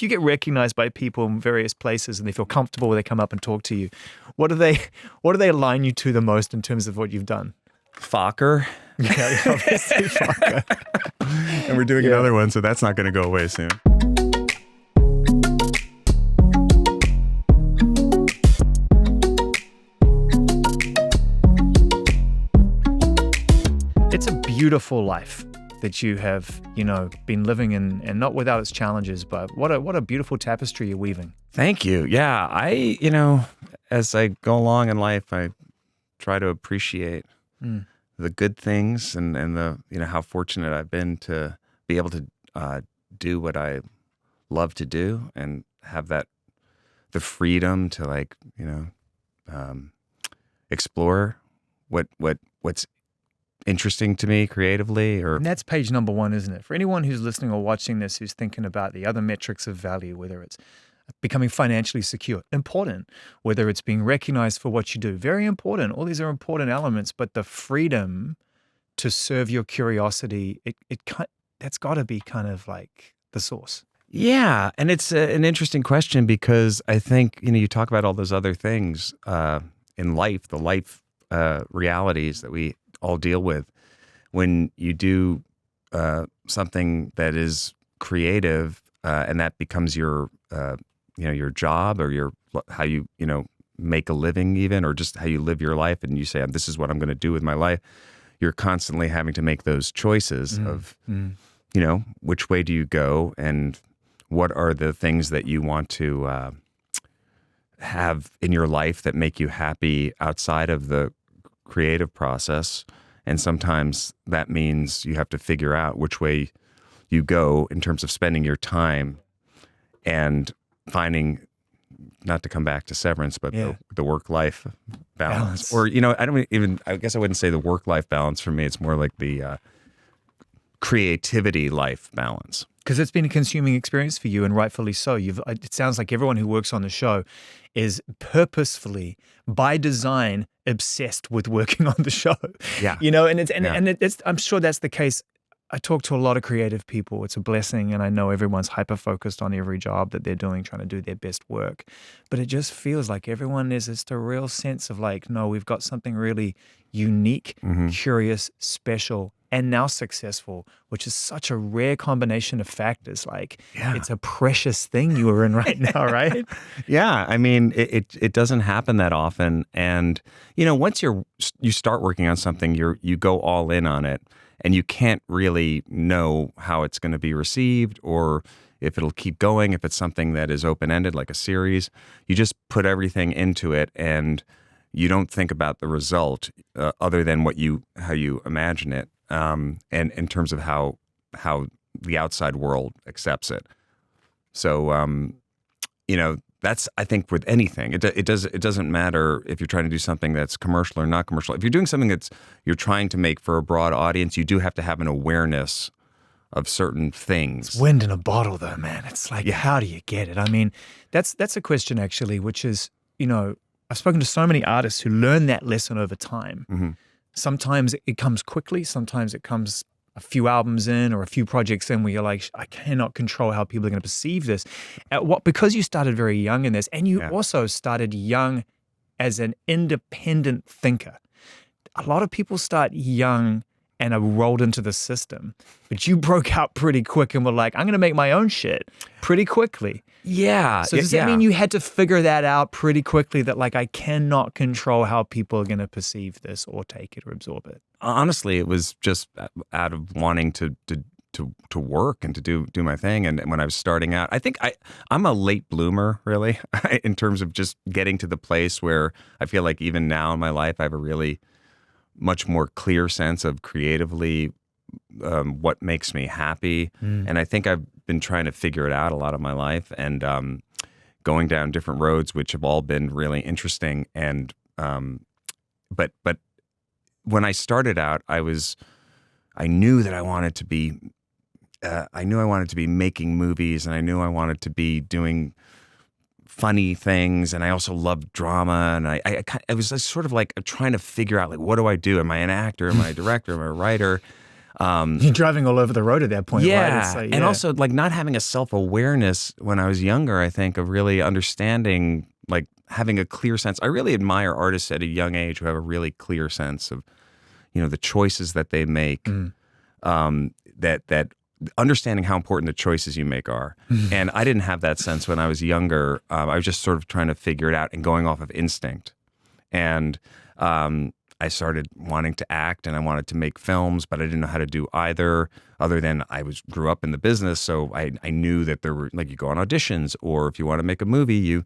if you get recognized by people in various places and they feel comfortable when they come up and talk to you, what do they align you to the most in terms of what you've done? Fokker. Yeah, obviously Fokker. And we're doing another one, so that's not going to go away soon. It's a beautiful life that you have, been living in, and not without its challenges, but what a beautiful tapestry you're weaving. Thank you. Yeah, as I go along in life, I try to appreciate the good things and the, how fortunate I've been to be able to do what I love to do and have the freedom to explore what's interesting to me creatively. And that's page number 1, isn't it? For anyone who's listening or watching this, who's thinking about the other metrics of value, whether it's becoming financially secure, important. Whether it's being recognized for what you do, very important. All these are important elements, but the freedom to serve your curiosity, that's got to be kind of like the source. Yeah, and it's an interesting question because I think, you talk about all those other things in life, the life realities that we all deal with. When you do something that is creative and that becomes your job or how you make a living even, or just how you live your life, and you say, this is what I'm going to do with my life, you're constantly having to make those choices of, which way do you go and what are the things that you want to have in your life that make you happy outside of the creative process. And sometimes that means you have to figure out which way you go in terms of spending your time and finding, not to come back to Severance, but the work-life balance. Or, I guess I wouldn't say the work-life balance for me. It's more like the creativity life balance. Because it's been a consuming experience for you, and rightfully so. It sounds like everyone who works on the show is purposefully, by design, obsessed with working on the show. Yeah. And I'm sure that's the case. I talk to a lot of creative people. It's a blessing, and I know everyone's hyper-focused on every job that they're doing, trying to do their best work. But it just feels like everyone, there's just a real sense of no, we've got something really unique, curious, special, and now successful, which is such a rare combination of factors. It's a precious thing you are in right now, right? Yeah, I mean, it doesn't happen that often. And, once you start working on something, you go all in on it. And you can't really know how it's going to be received or if it'll keep going, if it's something that is open-ended like a series. You just put everything into it and you don't think about the result other than how you imagine it, and in terms of how the outside world accepts it. So, that's, I think, with anything. It doesn't matter if you're trying to do something that's commercial or not commercial. If you're doing something you're trying to make for a broad audience, you do have to have an awareness of certain things. It's wind in a bottle, though, man. It's how do you get it? I mean, that's a question, actually, which is, I've spoken to so many artists who learn that lesson over time. Mm-hmm. Sometimes it comes quickly. Sometimes it comes a few albums in or a few projects in where you're like, I cannot control how people are going to perceive this. Because you started very young in this, and you also started young as an independent thinker. A lot of people start young and are rolled into the system, but you broke out pretty quick and were like, I'm going to make my own shit pretty quickly. Yeah. So does that mean you had to figure that out pretty quickly, that I cannot control how people are going to perceive this or take it or absorb it? Honestly, it was just out of wanting to work and to do my thing. And when I was starting out, I think I'm a late bloomer, really, in terms of just getting to the place where I feel like even now in my life, I have a really much more clear sense of creatively what makes me happy. And I think I've been trying to figure it out a lot of my life and going down different roads, which have all been really interesting. And but when I started out, I knew that I wanted to be making movies, and I knew I wanted to be doing funny things, and I also loved drama, and I was sort of trying to figure out what do I do? Am I an actor? Am I a director? Am I a writer? You're driving all over the road at that point, Yeah. right? It's like, And also like not having a self-awareness when I was younger, I think, of really understanding, like having a clear sense. I really admire artists at a young age who have a really clear sense of, the choices that they make, that understanding how important the choices you make are. And I didn't have that sense when I was younger. I was just sort of trying to figure it out and going off of instinct. And I started wanting to act and I wanted to make films, but I didn't know how to do either, other than grew up in the business. So I knew that there were, like, you go on auditions, or if you want to make a movie, you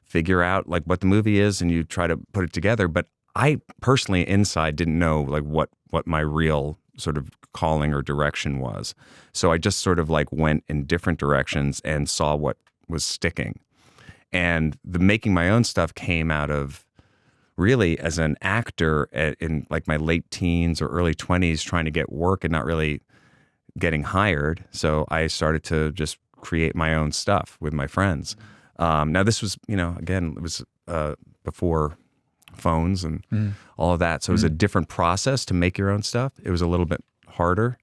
figure out like what the movie is and you try to put it together. But I personally inside didn't know like what my real sort of calling or direction was. So I just sort of like went in different directions and saw what was sticking. And the making my own stuff came out of really as an actor in like my late teens or early 20s, trying to get work and not really getting hired. So I started to just create my own stuff with my friends. Now this was, again, it was before phones and all of that. So it was a different process to make your own stuff. It was a little bit harder.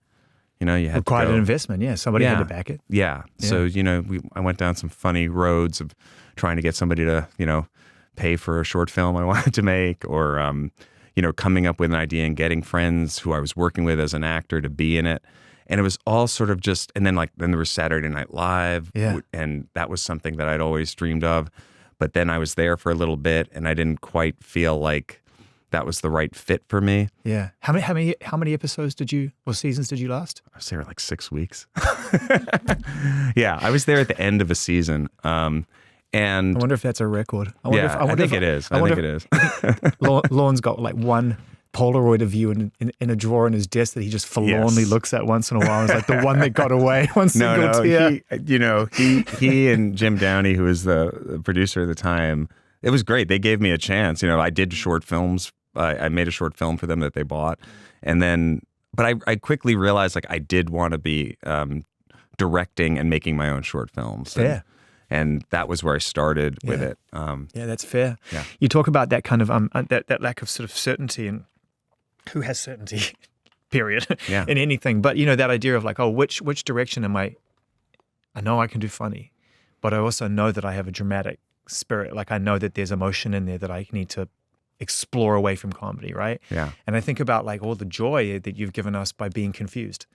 You had required an investment. Yeah, somebody had to back it. Yeah. So I went down some funny roads of trying to get somebody to pay for a short film I wanted to make, or coming up with an idea and getting friends who I was working with as an actor to be in it. And it was all sort of just, and then there was Saturday Night Live, and that was something that I'd always dreamed of. But then I was there for a little bit, and I didn't quite feel like that was the right fit for me. Yeah. How many episodes seasons did you last? I was there like 6 weeks. Yeah, I was there at the end of a season. And I wonder if that's a record. I think it is. Lorne's got like one Polaroid of you in a drawer in his desk that he just forlornly looks at once in a while. It's like the one that got away. One single tear. He and Jim Downey, who was the producer at the time, it was great. They gave me a chance. I did short films. I made a short film for them that they bought, but I quickly realized like I did want to be directing and making my own short films. And that was where I started with it. Yeah, that's fair. Yeah. You talk about that kind of that lack of sort of certainty, and who has certainty, period, in anything. But that idea of like, oh, which direction am I? I know I can do funny, but I also know that I have a dramatic spirit. Like I know that there's emotion in there that I need to explore away from comedy, right? Yeah. And I think about like all the joy that you've given us by being confused.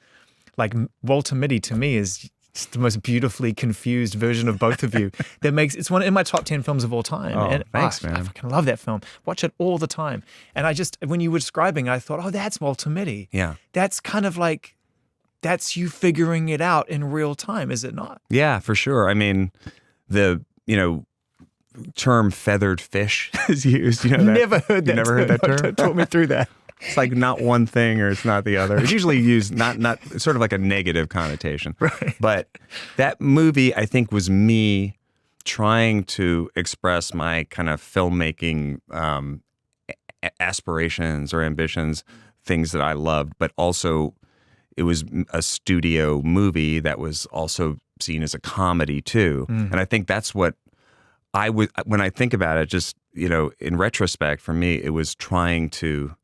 Like Walter Mitty to me is just the most beautifully confused version of both of you. It's one in my top 10 films of all time. Oh, and thanks, man. I fucking love that film. Watch it all the time. And when you were describing, I thought, oh, that's Walter Mitty. Yeah. That's kind of like, that's you figuring it out in real time, is it not? Yeah, for sure. I mean, the, term feathered fish is used. Never heard that. You never heard that term? Talk me through that. It's like not one thing or it's not the other. It's usually used not sort of like a negative connotation. Right. But that movie, I think, was me trying to express my kind of filmmaking aspirations or ambitions, things that I loved, but also it was a studio movie that was also seen as a comedy too. And I think that's what when I think about it, just, in retrospect, for me, it was trying to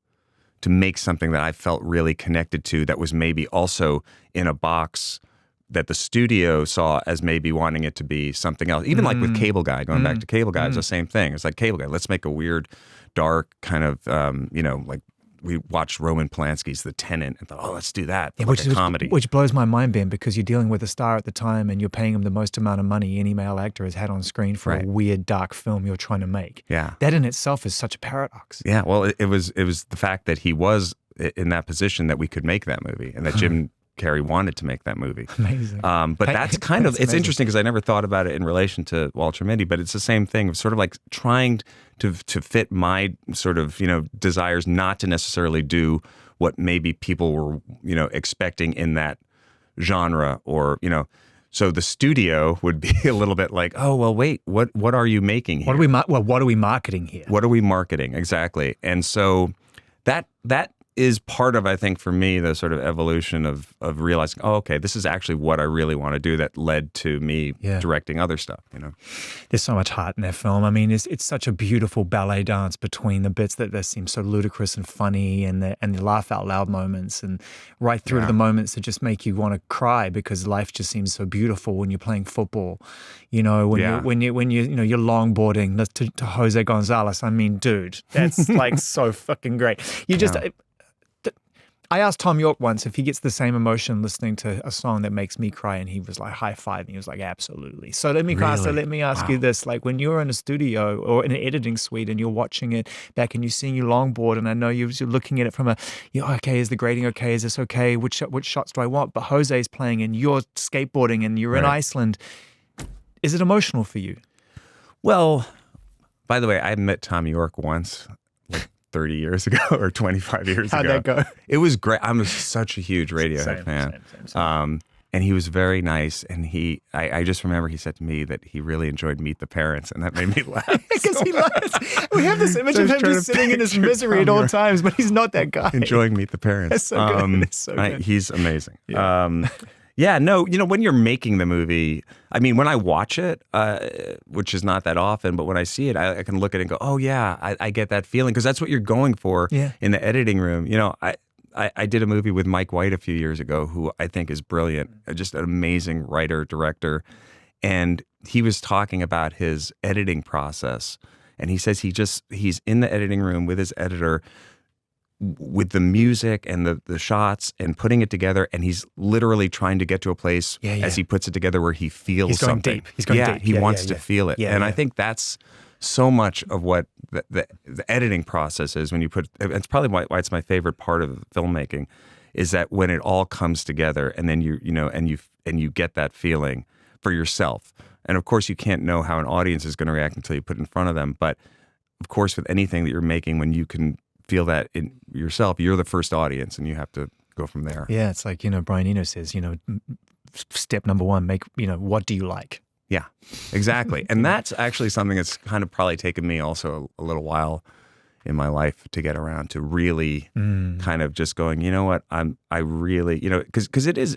make something that I felt really connected to, that was maybe also in a box that the studio saw as maybe wanting it to be something else. Even like with Cable Guy, going back to Cable Guy, it's the same thing. It's like Cable Guy, let's make a weird, dark kind of, like we watched Roman Polanski's The Tenant and thought, oh, let's do that, like a comedy. Which blows my mind, Ben, because you're dealing with a star at the time and you're paying him the most amount of money any male actor has had on screen for a weird, dark film you're trying to make. Yeah. That in itself is such a paradox. Yeah, well, it was the fact that he was in that position that we could make that movie, and that Jim Carrey wanted to make that movie. Amazing. But that's kind of, it's interesting because I never thought about it in relation to Walter Mitty, but it's the same thing of sort of like trying to fit my sort of, desires not to necessarily do what maybe people were, expecting in that genre, or, so the studio would be a little bit like, oh, well, wait, what are you making here? What are we marketing here? What are we marketing? Exactly. And so that is part of, I think, for me, the sort of evolution of realizing, oh, okay, this is actually what I really want to do that led to me directing other stuff, you know? There's so much heart in that film. I mean, it's such a beautiful ballet dance between the bits that seem so ludicrous and funny and the laugh out loud moments, and right through to the moments that just make you want to cry because life just seems so beautiful when you're playing football. You know, when you you're longboarding to Jose Gonzalez. I mean, dude, that's like so fucking great. You just I asked Tom York once if he gets the same emotion listening to a song that makes me cry, and he was like high five, and he was like, absolutely. So let me ask you this: like when you're in a studio or in an editing suite and you're watching it back and you're seeing you longboard, and I know you're looking at it from okay, is the grading okay? Is this okay? Which shots do I want? But Jose's playing and you're skateboarding and you're in Iceland. Is it emotional for you? Well, by the way, I met Tom York once, like 30 years ago or 25 years ago. How'd that go? It was great. I'm such a huge Radiohead fan. Same. And he was very nice. And I just remember he said to me that he really enjoyed Meet the Parents, and that made me laugh. Because he likes. We have this image of him just sitting in his misery at all times, but he's not that guy. Enjoying Meet the Parents. That's so good. That's so good. He's amazing. Yeah. No, when you're making the movie, I mean, when I watch it, which is not that often, but when I see it, I can look at it and go, oh yeah, I get that feeling, because that's what you're going for in the editing room. I did a movie with Mike White a few years ago, who I think is brilliant, just an amazing writer, director. And he was talking about his editing process. And he says he's in the editing room with his editor, with the music and the shots and putting it together, and he's literally trying to get to a place as he puts it together where he feels something. He's going deep. He wants to feel it. I think that's so much of what the editing process is. When you put, it's probably why it's my favorite part of filmmaking, is that when it all comes together, and then you get that feeling for yourself. And of course, you can't know how an audience is going to react until you put it in front of them. But of course, with anything that you're making, when you can feel that in yourself, you're the first audience, and you have to go from there. Yeah, it's like, Brian Eno says, step number one, what do you like? Yeah, exactly. And that's actually something that's kind of probably taken me also a little while in my life to get around to really kind of just going, you know what, I really, because it is,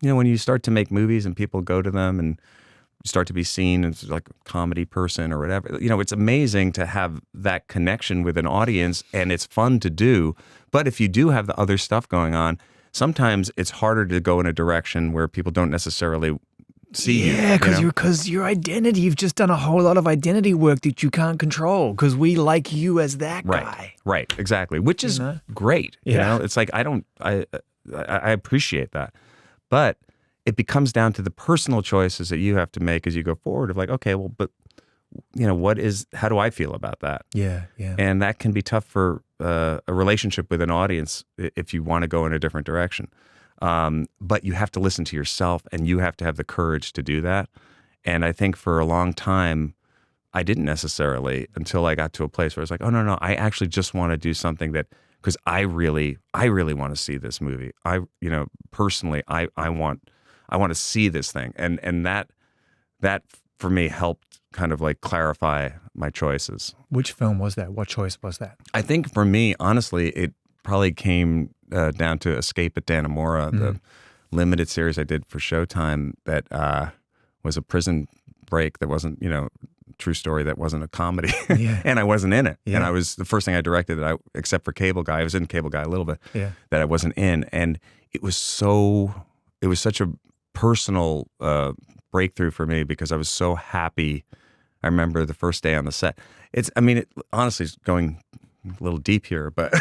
when you start to make movies and people go to them and start to be seen as like a comedy person or whatever, it's amazing to have that connection with an audience, and it's fun to do. But if you do have the other stuff going on, sometimes it's harder to go in a direction where people don't necessarily see you. Yeah, because your identity, you've just done a whole lot of identity work that you can't control, because we like you as that guy. Right, exactly, which is great. It's like I appreciate that. But it becomes down to the personal choices that you have to make as you go forward, of like, okay, well, but how do I feel about that? Yeah. And that can be tough for a relationship with an audience if you want to go in a different direction. But you have to listen to yourself, and you have to have the courage to do that. And I think for a long time, I didn't necessarily, until I got to a place where I was like, oh, no, I actually just want to do something that, because I really want to see this movie. Personally, I want to see this thing. And that for me helped kind of like clarify my choices. Which film was that? What choice was that? I think for me, honestly, it probably came down to Escape at Dannemora, the limited series I did for Showtime that was a prison break that wasn't, true story, that wasn't a comedy. And I wasn't in it. And I was the first thing I directed except for Cable Guy. I was in Cable Guy a little bit, that I wasn't in. And it was such a personal breakthrough for me, because I was so happy. I remember the first day on the set. Honestly, it's going a little deep here, but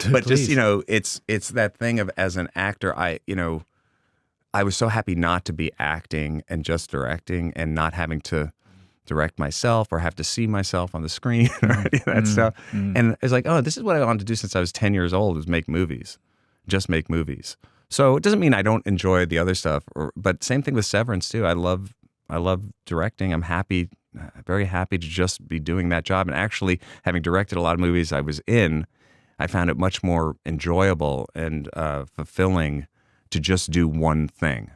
but just it's that thing of, as an actor, I was so happy not to be acting and just directing, and not having to direct myself or have to see myself on the screen or any of that stuff. And it's like, oh, this is what I wanted to do since I was 10 years old, was make movies, just make movies. So it doesn't mean I don't enjoy the other stuff, but same thing with Severance too. I love directing. I'm very happy to just be doing that job. And actually, having directed a lot of movies I was in, I found it much more enjoyable and fulfilling to just do one thing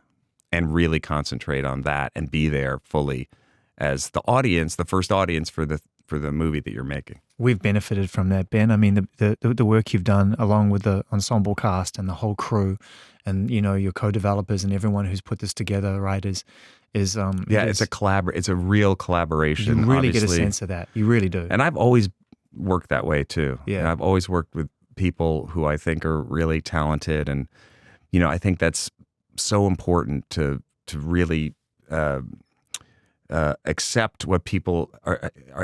and really concentrate on that and be there fully as the audience, the first audience for the for the movie that you're making. We've benefited from that, Ben. I mean, the work you've done along with the ensemble cast and the whole crew, and your co-developers and everyone who's put this together, right? It's a real collaboration. You really obviously. get a sense of that. You really do. And I've always worked that way too. Yeah. And I've always worked with people who I think are really talented, and I think that's so important to really accept what people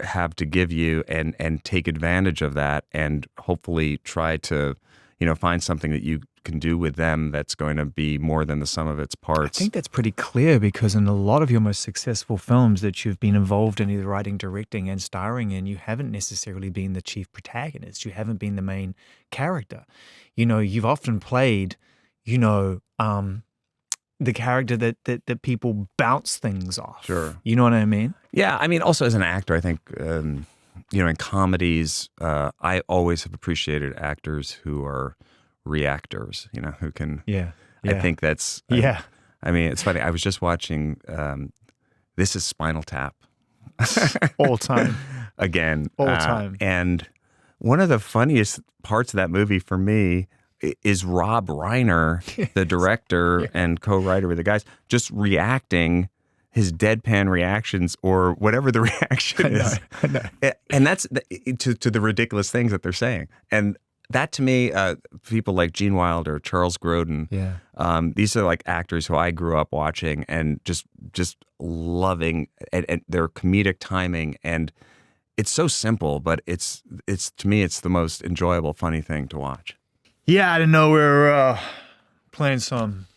have to give you and take advantage of that, and hopefully try to find something that you can do with them that's going to be more than the sum of its parts. I think that's pretty clear, because in a lot of your most successful films that you've been involved in, either writing, directing, and starring in, you haven't necessarily been the chief protagonist. You haven't been the main character. You've often played, the character that people bounce things off. Sure. You know what I mean? Yeah. I mean, also as an actor, I think, in comedies, I always have appreciated actors who are reactors, who can. Yeah. I think that's. Yeah. I mean, it's funny. I was just watching This Is Spinal Tap. All time. Again. All time. And one of the funniest parts of that movie for me is Rob Reiner, the director and co-writer with the guys, just reacting, his deadpan reactions or whatever the reaction is. I know. And that's to the ridiculous things that they're saying. And that to me, people like Gene Wilder, Charles Grodin, these are like actors who I grew up watching and just loving and their comedic timing. And it's so simple, but it's to me, it's the most enjoyable, funny thing to watch. Yeah, I didn't know we were playing some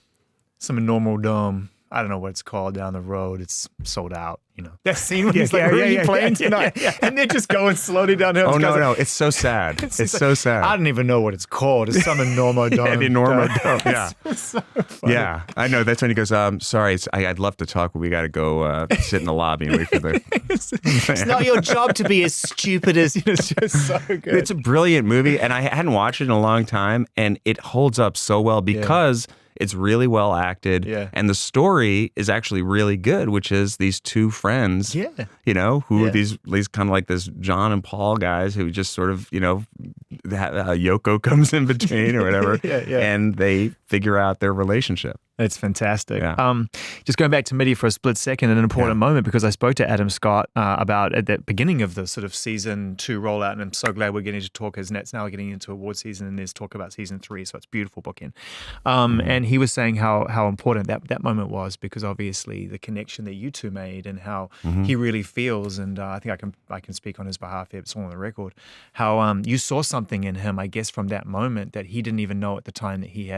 normal dome. I don't know what it's called down the road. It's sold out, That scene when he's like, where are you playing tonight? Yeah. And they're just going slowly downhill. Oh, no. It's so sad. It's so sad. I don't even know what it's called. It's some enormo dome. Enormo dome, yeah. It's so funny. Yeah, I know. That's when he goes, sorry, I'd love to talk, but we got to go sit in the lobby and wait for the... It's not your job to be as stupid as... It's just so good. It's a brilliant movie, and I hadn't watched it in a long time, and it holds up so well because... It's really well acted, and the story is actually really good, which is these two friends, who are these kind of like this John and Paul guys who just sort of, Yoko comes in between or whatever, and they figure out their relationship. It's fantastic. Yeah. Just going back to MIDI for a split second, an important moment, because I spoke to Adam Scott about at the beginning of the sort of season 2 rollout, and I'm so glad we're getting to talk, as Net's now getting into award season, and there's talk about season 3, so it's beautiful booking. And he was saying how important that moment was, because obviously the connection that you two made and how he really feels, and I think I can speak on his behalf here, it's all on the record, how you saw something in him, I guess, from that moment that he didn't even know at the time that he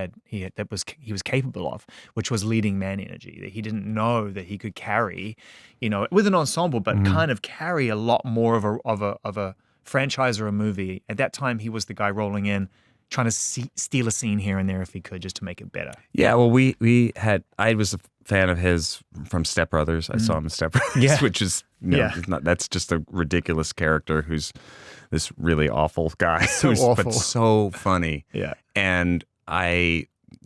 was capable of, which was leading man energy, that he didn't know that he could carry, with an ensemble, but kind of carry a lot more of a franchise or a movie. At that time, he was the guy rolling in, trying to steal a scene here and there if he could, just to make it better. Yeah, well, I was a fan of his from Step Brothers. I saw him in Step Brothers, which is, that's just a ridiculous character who's this really awful guy, but so funny. Yeah. And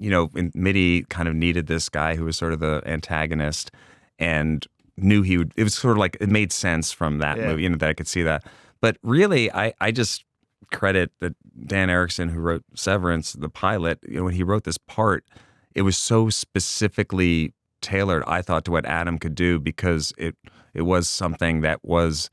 in MIDI kind of needed this guy who was sort of the antagonist, and knew he would, it was sort of like, it made sense from that movie, that I could see that. But really, I just credit that Dan Erickson, who wrote Severance, the pilot, when he wrote this part, it was so specifically tailored, I thought, to what Adam could do, because it was something that was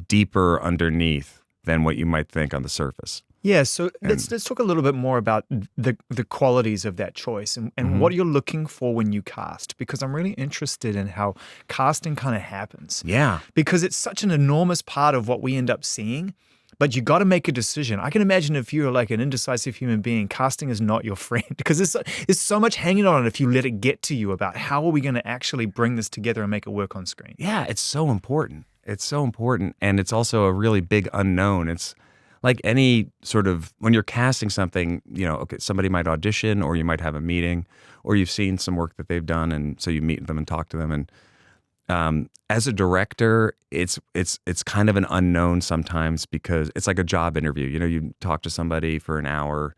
deeper underneath than what you might think on the surface. Yeah, so let's talk a little bit more about the qualities of that choice and what you're looking for when you cast, because I'm really interested in how casting kind of happens. Yeah. Because it's such an enormous part of what we end up seeing, but you got to make a decision. I can imagine if you're like an indecisive human being, casting is not your friend, because there's so much hanging on it if you let it get to you about how are we going to actually bring this together and make it work on screen. Yeah, it's so important. It's so important, and it's also a really big unknown. It's like any sort of, when you're casting something, okay, somebody might audition, or you might have a meeting, or you've seen some work that they've done, and so you meet them and talk to them. And as a director, it's kind of an unknown sometimes, because it's like a job interview. You talk to somebody for an hour,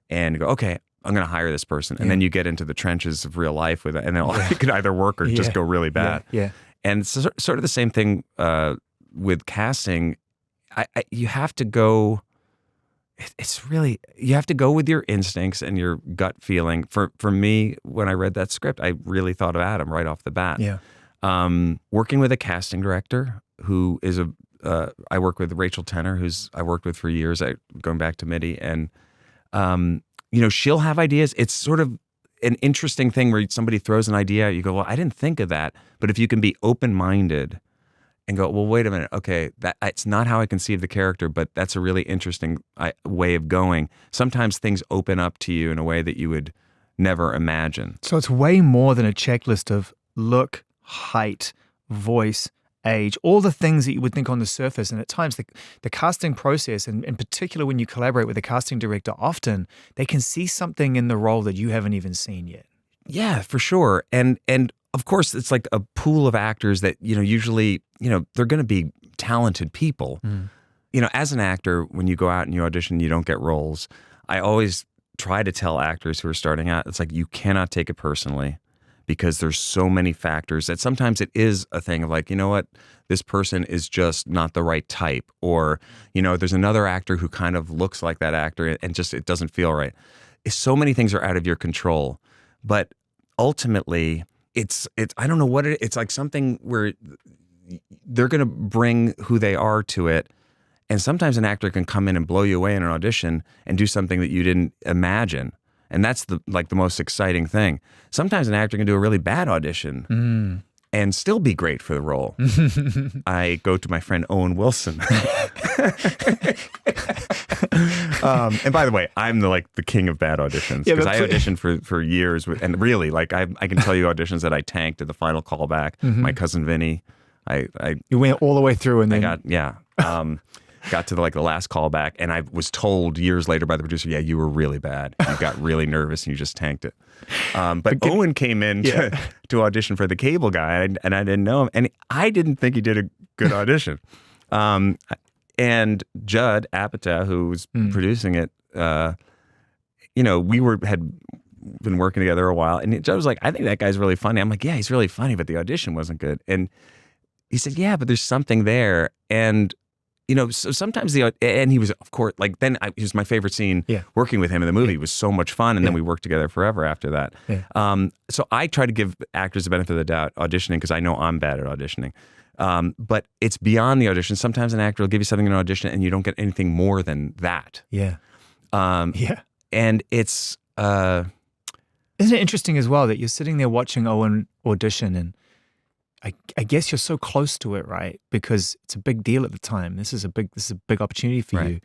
and you go, okay, I'm going to hire this person, and then you get into the trenches of real life with it, and then it could either work or just go really bad. Yeah. And it's sort of the same thing with casting, you have to go. It's really, you have to go with your instincts and your gut feeling. For me, when I read that script, I really thought of Adam right off the bat. Yeah. Working with a casting director who is I work with Rachel Tenner, who's I worked with for years, going back to MIDI, and she'll have ideas. It's sort of an interesting thing where somebody throws an idea out, you go, well, I didn't think of that. But if you can be open-minded and go, well, wait a minute, okay, it's not how I conceive the character, but that's a really interesting way of going. Sometimes things open up to you in a way that you would never imagine. So it's way more than a checklist of look, height, voice, age, all the things that you would think on the surface. And at times the casting process, and in particular when you collaborate with a casting director, often they can see something in the role that you haven't even seen yet. Yeah, for sure. And of course, it's like a pool of actors that, usually, they're going to be talented people. Mm. As an actor, when you go out and you audition, you don't get roles. I always try to tell actors who are starting out, it's like, you cannot take it personally because there's so many factors that sometimes it is a thing of like, you know what, this person is just not the right type. Or, there's another actor who kind of looks like that actor and just, it doesn't feel right. So many things are out of your control. But ultimately, it's I don't know what it's like, something where they're going to bring who they are to it. And sometimes an actor can come in and blow you away in an audition and do something that you didn't imagine. And that's the most exciting thing. Sometimes an actor can do a really bad audition and still be great for the role. I go to my friend Owen Wilson. And by the way, I'm the king of bad auditions, because I auditioned for years and really, I can tell you auditions that I tanked at the final callback. Mm-hmm. My cousin Vinny, you went all the way through, and then got to the last callback, and I was told years later by the producer, yeah, you were really bad. You got really nervous and you just tanked it. But Owen came in to audition for the Cable Guy, and I didn't know him, and I didn't think he did a good audition. And Judd Apatow, who was producing it, we had been working together a while, and Judd was like, I think that guy's really funny. I'm like, yeah, he's really funny, but the audition wasn't good. And he said, yeah, but there's something there. And so sometimes and he was, of course, he was my favorite scene. Yeah. Working with him in the movie was so much fun, and then we worked together forever after that. Yeah. So I try to give actors the benefit of the doubt auditioning, because I know I'm bad at auditioning. But it's beyond the audition. Sometimes an actor will give you something in an audition, and you don't get anything more than that. Yeah. And it's isn't it interesting as well that you're sitting there watching Owen audition, and I guess you're so close to it, right? Because it's a big deal at the time. This is a big opportunity for you,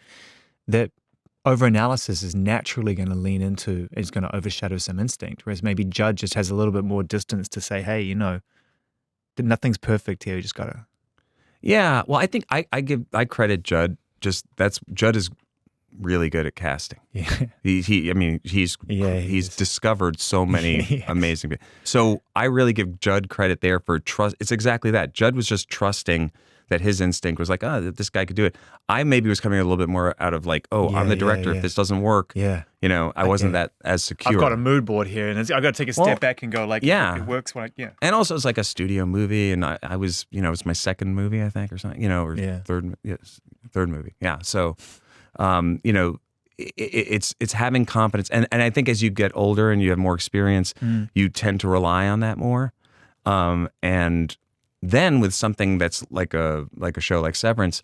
that overanalysis is naturally going to lean into, is going to overshadow some instinct. Whereas maybe Judd just has a little bit more distance to say, hey, nothing's perfect here. You just gotta. Yeah. Well, I think I credit Judd. Judd is really good at casting. Yeah. He's discovered so many amazing people. So I really give Judd credit there for trust. It's exactly that. Judd was just trusting that his instinct was like, oh, this guy could do it. I maybe was coming a little bit more out of I'm the director. If this doesn't work, I wasn't that as secure. I've got a mood board here, and I've got to take a step back and go it works when And also it's like a studio movie, and I was, it was my second movie, I think, or something, or third movie. Yeah. So, it's having confidence. And I think as you get older and you have more experience, you tend to rely on that more. And then with something that's like a show like Severance,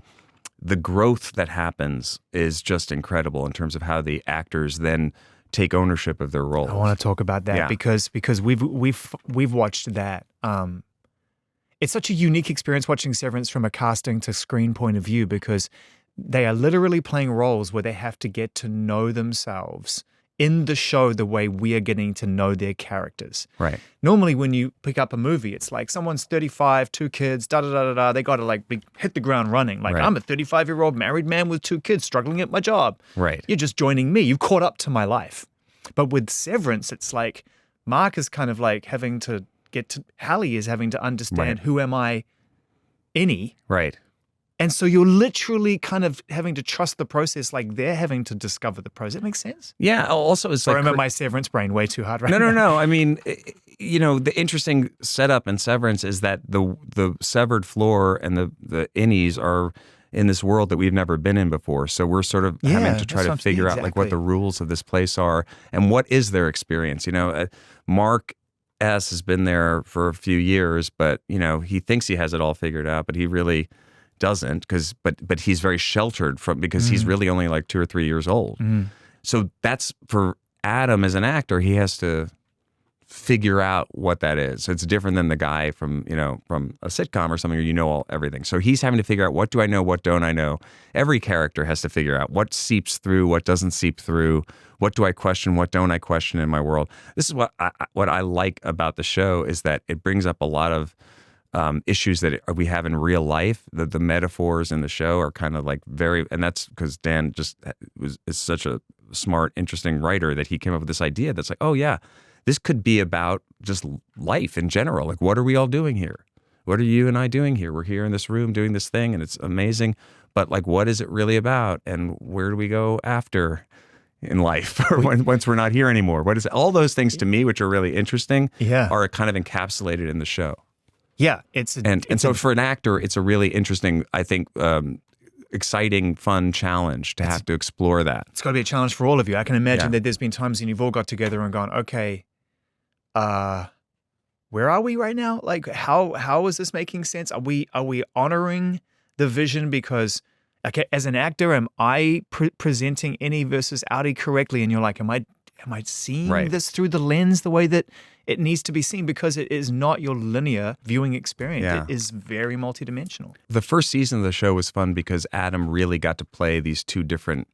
the growth that happens is just incredible in terms of how the actors then take ownership of their roles. I want to talk about that because we've watched that. It's such a unique experience watching Severance from a casting to screen point of view, because they are literally playing roles where they have to get to know themselves in the show the way we are getting to know their characters. Right. Normally when you pick up a movie, it's like someone's 35, 2 kids, da-da-da-da-da. They got to hit the ground running. I'm a 35-year-old married man with 2 kids struggling at my job. Right. You're just joining me. You've caught up to my life. But with Severance, it's like Mark is kind of having to Hallie is having to understand who am I any. Right. And so you're literally kind of having to trust the process, like they're having to discover the process. That makes sense? Yeah. Also, it's I remember my Severance brain way too hard right now. No. I mean, the interesting setup in Severance is that the severed floor and the innies are in this world that we've never been in before. So we're sort of having to try to figure out like what the rules of this place are and what is their experience. Mark S has been there for a few years, but he thinks he has it all figured out, but he really doesn't but he's very sheltered because he's really only like 2 or 3 years old. So that's for Adam as an actor, he has to figure out what that is. It's different than the guy from a sitcom or something where everything. So he's having to figure out, what do I know, what don't I know? Every character has to figure out what seeps through, what doesn't seep through, what do I question, what don't I question in my world. This is what I like about the show, is that it brings up a lot of issues that we have in real life. The metaphors in the show are kind of like and that's because Dan is such a smart, interesting writer that he came up with this idea that's like, oh yeah, this could be about just life in general. Like, what are we all doing here? What are you and I doing here? We're here in this room doing this thing, and it's amazing. But like, what is it really about? And where do we go after in life, or once we're not here anymore? What is it? All those things to me, which are really interesting, are kind of encapsulated in the show. Yeah, so for an actor, it's a really interesting, I think, exciting, fun challenge to have to explore that. It's got to be a challenge for all of you. I can imagine that there's been times when you've all got together and gone, okay, where are we right now? Like, how is this making sense? Are we honoring the vision? Because, okay, as an actor, am I presenting innie versus outie correctly? And you're like, am I seeing this through the lens the way that it needs to be seen? Because it is not your linear viewing experience. Yeah. It is very multidimensional. The first season of the show was fun because Adam really got to play these two different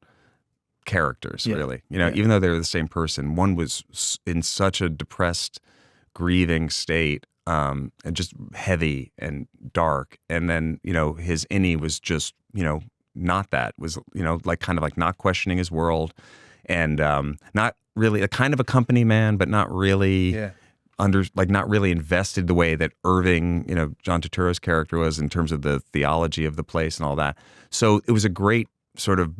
characters, really. Even though they were the same person, one was in such a depressed, grieving state, and just heavy and dark. And then, his innie was just, not that, was, like kind of like not questioning his world, and not really a kind of a company man, but not really not really invested the way that Irving, John Turturro's character was, in terms of the theology of the place and all that. So it was a great sort of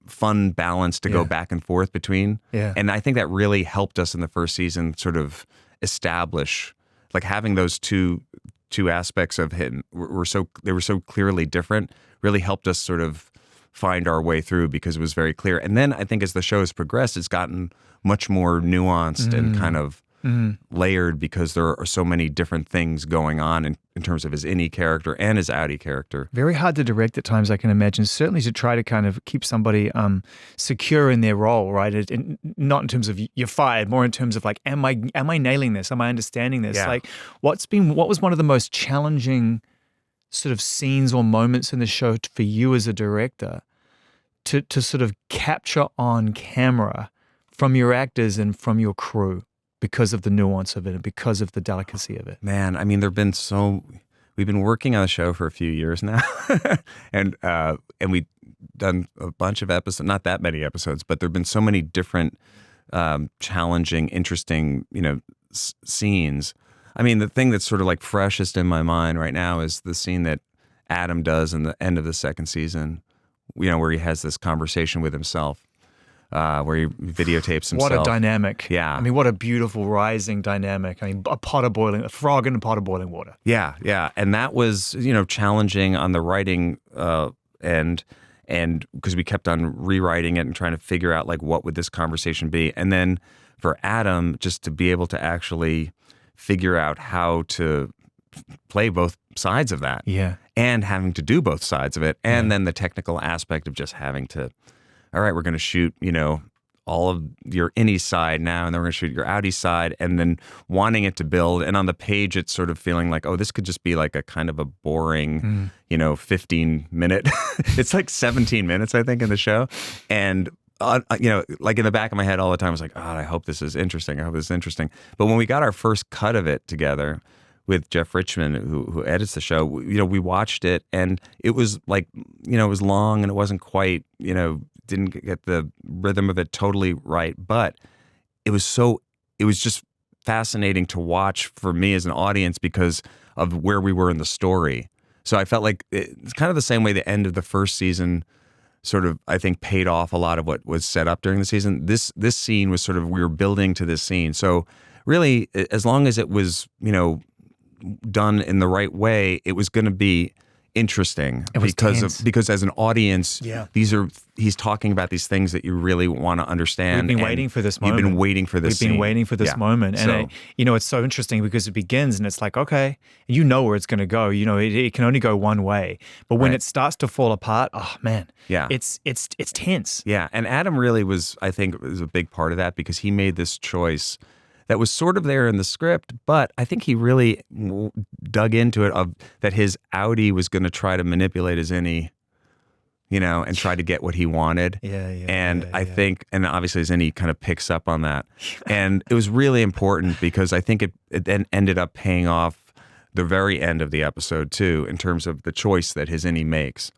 fun balance to go back and forth between. Yeah. And I think that really helped us in the first season sort of establish, like, having those two aspects of him they were so clearly different, really helped us sort of find our way through, because it was very clear. And then I think as the show has progressed, it's gotten much more nuanced and kind of layered, because there are so many different things going on in terms of his innie character and his outie character. Very hard to direct at times, I can imagine, certainly to try to kind of keep somebody secure in their role, right? Not in terms of you're fired, more in terms of like, am I nailing this? Am I understanding this? Yeah. Like, what was one of the most challenging sort of scenes or moments in the show for you as a director to sort of capture on camera from your actors and from your crew, because of the nuance of it and because of the delicacy of it? Man, I mean, we've been working on the show for a few years now, and we've done a bunch of episodes, not that many episodes, but there've been so many different challenging, interesting, scenes. I mean, the thing that's sort of like freshest in my mind right now is the scene that Adam does in the end of the second season, where he has this conversation with himself, where he videotapes himself. What a dynamic. Yeah. I mean, what a beautiful rising dynamic. I mean, a frog in a pot of boiling water. Yeah, yeah. And that was, challenging on the writing end, and because we kept on rewriting it and trying to figure out, like, what would this conversation be? And then for Adam, just to be able to actually figure out how to play both sides of that. Yeah. And having to do both sides of it. And then the technical aspect of just having to, all right, we're going to shoot, all of your innie side now, and then we're going to shoot your outie side, and then wanting it to build. And on the page, it's sort of feeling like, oh, this could just be like a kind of a boring, 15-minute. It's like 17 minutes, I think, in the show. And like in the back of my head all the time, I was like, I hope this is interesting. I hope this is interesting. But when we got our first cut of it together with Jeff Richmond, who edits the show, we watched it, and it was like, it was long, and it wasn't quite, didn't get the rhythm of it totally right. But it was just fascinating to watch for me as an audience because of where we were in the story. So I felt like it's kind of the same way the end of the first season sort of, I think, paid off a lot of what was set up during the season. This scene was sort of, we were building to this scene. So really, as long as it was, done in the right way, it was going to be interesting It was tense. because as an audience, Yeah. he's talking about these things that you really want to understand. We've been waiting for this moment. You've been waiting for this. We've been scene. waiting for this Yeah. moment, and So- it's so interesting because it begins and it's like, okay, you know where it's going to go. It can only go one way, but when Right. it starts to fall apart, oh man, Yeah. it's tense. Yeah, and Adam really was, I think, was a big part of that because he made this choice that was sort of there in the script, but I think he really dug into it of that his Audi was going to try to manipulate his innie, and try to get what he wanted. Yeah. And I think, and obviously his innie kind of picks up on that. And it was really important because I think it then ended up paying off the very end of the episode too, in terms of the choice that his innie makes.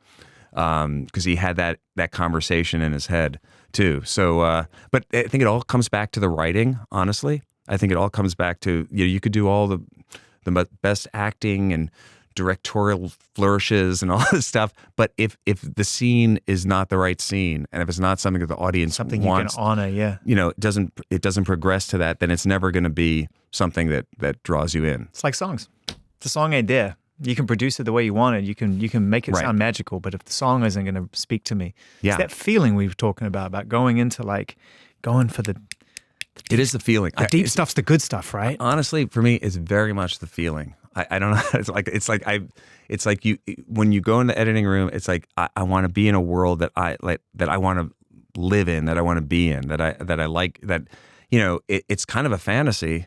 Because he had that conversation in his head too. So, but I think it all comes back to the writing. Honestly, I think it all comes back to you could do all the best acting and directorial flourishes and all this stuff, but if the scene is not the right scene, and if it's not something that the audience Something wants, you can honor. Yeah, it doesn't progress to that, then it's never going to be something that draws you in. it's like songs. If the song ain't there, you can produce it the way you want it. You can make it Right. sound magical, but if the song isn't going to speak to me, Yeah. it's that feeling we were talking about going into going for the It is the feeling. deep stuff's the good stuff, right? Honestly, for me, it's very much the feeling. I don't know. It's like you when you go in the editing room. It's like I want to be in a world that I want to live in, that I want to be in, that I like. That it's kind of a fantasy.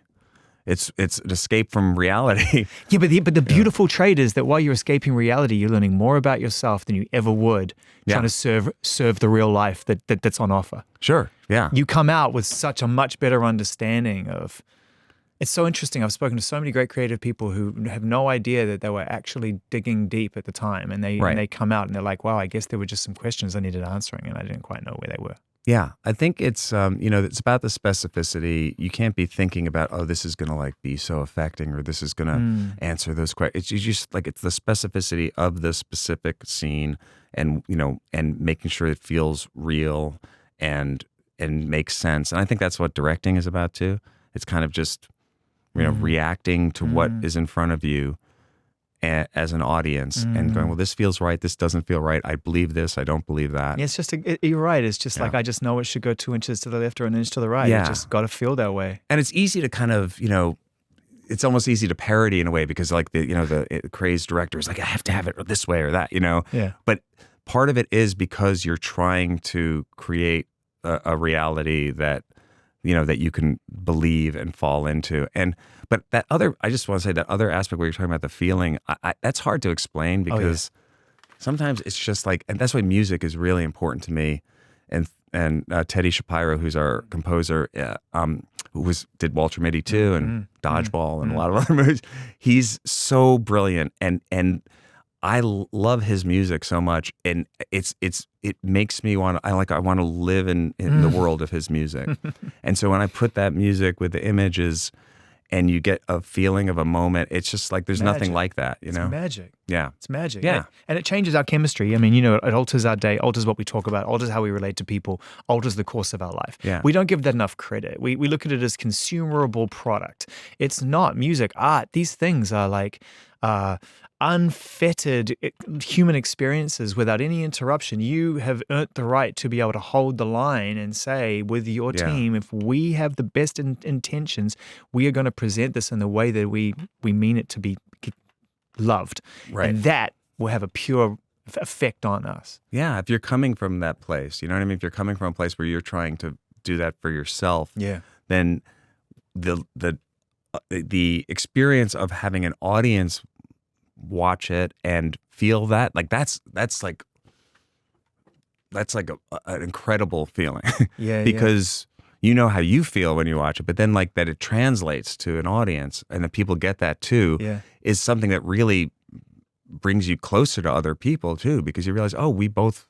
It's an escape from reality. Yeah, but the beautiful trait is that while you're escaping reality, you're learning more about yourself than you ever would trying to serve the real life that's on offer. Sure. Yeah. You come out with such a much better understanding of. It's so interesting. I've spoken to so many great creative people who have no idea that they were actually digging deep at the time, and they come out and they're like, "Wow, I guess there were just some questions I needed answering, and I didn't quite know where they were." Yeah, I think it's it's about the specificity. You can't be thinking about, oh, this is going to be so affecting, or this is going to answer those questions. It's just it's the specificity of the specific scene, and and making sure it feels real and makes sense. And I think that's what directing is about too. It's kind of just reacting to what is in front of you as an audience and going, well, this feels right, this doesn't feel right, I believe this, I don't believe that. Yeah, it's just you're right. It's just I just know it should go 2 inches to the left or an inch to the right. Yeah. It just got to feel that way. And it's easy to kind of, it's almost easy to parody in a way because the crazed director is like, I have to have it this way or that, Yeah. But part of it is because you're trying to create a reality that that you can believe and fall into. But I just want to say that other aspect where you're talking about the feeling, that's hard to explain because sometimes it's just and that's why music is really important to me. And Teddy Shapiro, who's our composer, who did Walter Mitty too, and Dodgeball and a lot of other movies, he's so brilliant, and I love his music so much, and it makes me want to. I want to live in the world of his music, and so when I put that music with the images, and you get a feeling of a moment, it's just there's nothing like that. It's magic. Yeah, It's magic. Yeah. And it changes our chemistry. I mean, it alters our day, alters what we talk about, alters how we relate to people, alters the course of our life. Yeah. We don't give that enough credit. We look at it as consumable product. It's not music, art. These things are unfettered human experiences without any interruption. You have earned the right to be able to hold the line and say with your team, if we have the best intentions, we are going to present this in the way that we mean it to be loved. Right. And that will have a pure effect on us. yeah. If you're coming from that place, you know what I mean. If you're coming from a place where you're trying to do that for yourself, then the experience of having an audience watch it and feel that that's an incredible feeling. Because you know how you feel when you watch it, but then that it translates to an audience and that people get that too is something that really brings you closer to other people too, because you realize, oh, we both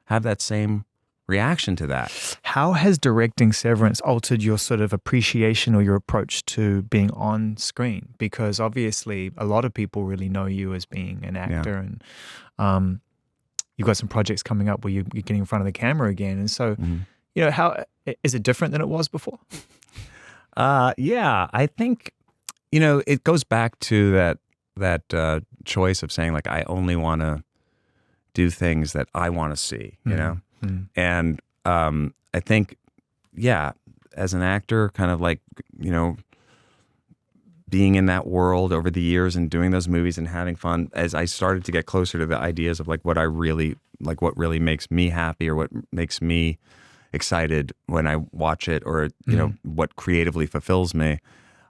have that same reaction to that. How has directing Severance altered your sort of appreciation or your approach to being on screen? Because obviously a lot of people really know you as being an actor, and you've got some projects coming up where you're getting in front of the camera again. And so, how is it different than it was before? Yeah, I think, it goes back to that choice of saying like, I only want to do things that I want to see, and I think, yeah, as an actor, kind of like, being in that world over the years and doing those movies and having fun, as I started to get closer to the ideas of like what I really like, what really makes me happy or what makes me excited when I watch it, or what creatively fulfills me.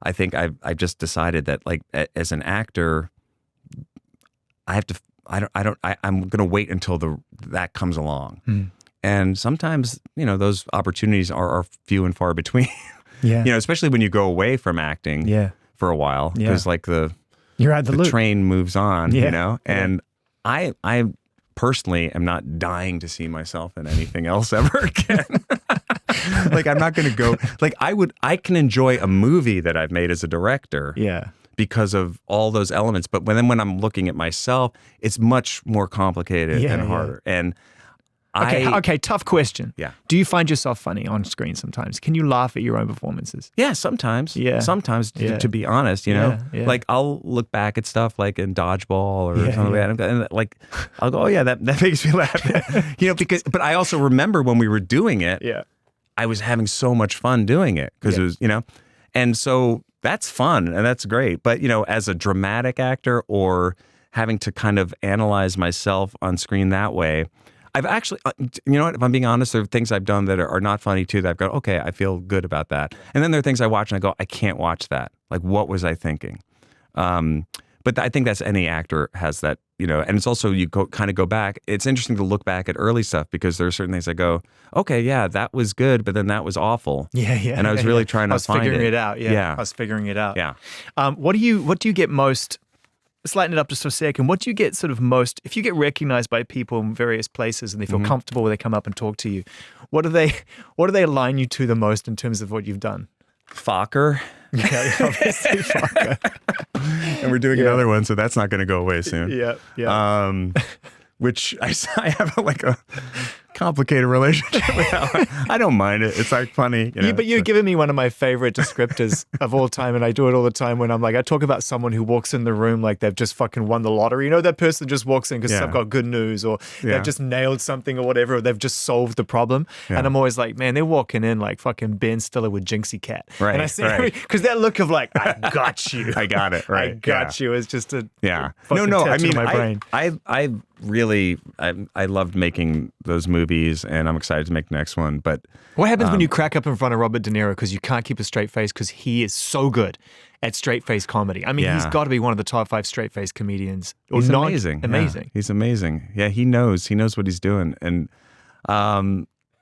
I think I just decided that like as an actor, I'm going to wait until that comes along. And sometimes, those opportunities are few and far between. Yeah. Especially when you go away from acting for a while, because like you're at the loop. train moves on, and I personally am not dying to see myself in anything else ever again. Like, I'm not going to go, like, I can enjoy a movie that I've made as a director. Yeah. Because of all those elements. But when I'm looking at myself, it's much more complicated and harder. And Okay, tough question. Yeah. Do you find yourself funny on screen sometimes? Can you laugh at your own performances? Yeah, sometimes. Yeah. Sometimes, to be honest, Yeah. like I'll look back at stuff like in Dodgeball or something like that, and like I'll go, oh yeah, that makes me laugh. But I also remember when we were doing it, I was having so much fun doing it because it was, and so that's fun and that's great. But, as a dramatic actor or having to kind of analyze myself on screen that way, I've actually, if I'm being honest, there are things I've done that are not funny too, that I've gone, okay, I feel good about that. And then there are things I watch and I go, I can't watch that. Like, what was I thinking? But I think that's any actor has that, and it's also, you kind of go back. It's interesting to look back at early stuff because there are certain things I go, okay, yeah, that was good, but then that was awful. Yeah. And I was really trying to find it. I was figuring it out. Yeah. I was figuring it out. Yeah. What do you get most, let's lighten it up just for a second. What do you get sort of most, if you get recognized by people in various places and they feel comfortable when they come up and talk to you, what do they align you to the most in terms of what you've done? Fokker. Okay, obviously Fokker. And we're doing another one, so that's not going to go away soon. Yeah. Which I have a complicated relationship with that one. I don't mind it. It's like funny. But you're giving me one of my favorite descriptors of all time, and I do it all the time when I'm like, I talk about someone who walks in the room like they've just fucking won the lottery. That person just walks in because they've got good news, or they've just nailed something or whatever, or they've just solved the problem. Yeah. And I'm always like, man, they're walking in like fucking Ben Stiller with Jinxie Cat. Right. And I say, because that look of like, I got you. I got it. Right. I got you. It's just a No. I mean, my brain. I really loved making those movies, and I'm excited to make the next one. But what happens when you crack up in front of Robert De Niro because you can't keep a straight face because he is so good at straight face comedy? I mean, he's got to be one of the top 5 straight face comedians. He's amazing. Amazing. Yeah, he's amazing. Yeah, he knows what he's doing, and